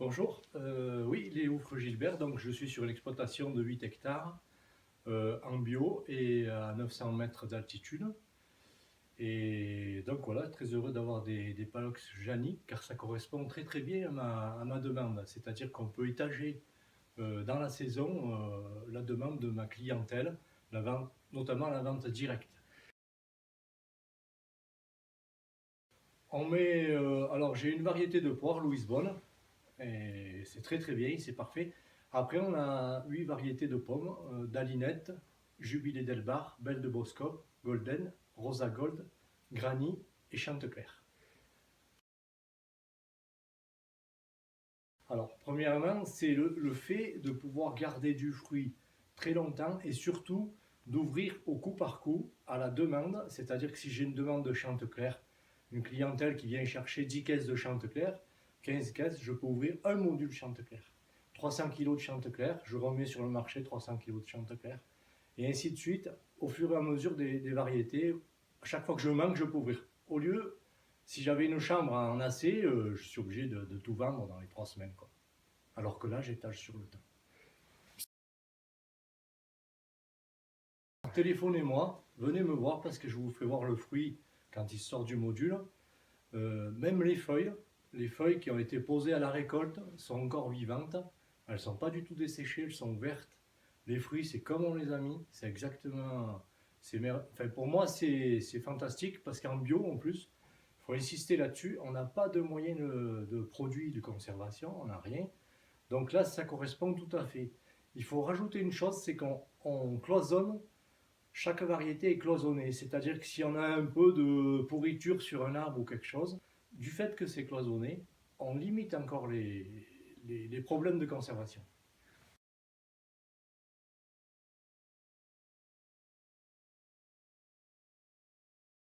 Bonjour, oui, Léoufre Gilbert, donc je suis sur une exploitation de 8 hectares en bio et à 900 mètres d'altitude. Et donc voilà, très heureux d'avoir des Palox Jani car ça correspond très très bien à ma demande. C'est-à-dire qu'on peut étager dans la saison la demande de ma clientèle, notamment la vente directe. Alors j'ai une variété de poires, Louise Bonne, et c'est très très bien, c'est parfait. Après, on a 8 variétés de pommes, Dalinette, Jubilé d'Elbar, Belle de Boscop, Golden, Rosa Gold, Granny et Chantecler. Alors, premièrement, c'est le fait de pouvoir garder du fruit très longtemps et surtout d'ouvrir au coup par coup à la demande. C'est-à-dire que si j'ai une demande de Chantecler, une clientèle qui vient chercher 10 caisses de Chantecler, 15 caisses, je peux ouvrir un module Chantecler. 300 kg de Chantecler, je remets sur le marché 300 kg de Chantecler. Et ainsi de suite, au fur et à mesure des variétés, à chaque fois que je manque, je peux ouvrir. Au lieu, si j'avais une chambre en AC, je suis obligé de tout vendre dans les 3 semaines, quoi. Alors que là, j'étage sur le temps. Téléphonez-moi, venez me voir parce que je vous fais voir le fruit quand il sort du module. Même les feuilles qui ont été posées à la récolte sont encore vivantes. Elles ne sont pas du tout desséchées, elles sont vertes. Les fruits, c'est comme on les a mis. C'est exactement. Enfin, pour moi, c'est fantastique parce qu'en bio, en plus, il faut insister là-dessus. On n'a pas de moyens de produits de conservation, on n'a rien. Donc là, ça correspond tout à fait. Il faut rajouter une chose, c'est qu'on cloisonne, chaque variété est cloisonnée. C'est-à-dire que si on a un peu de pourriture sur un arbre ou quelque chose, du fait que c'est cloisonné, on limite encore les problèmes de conservation.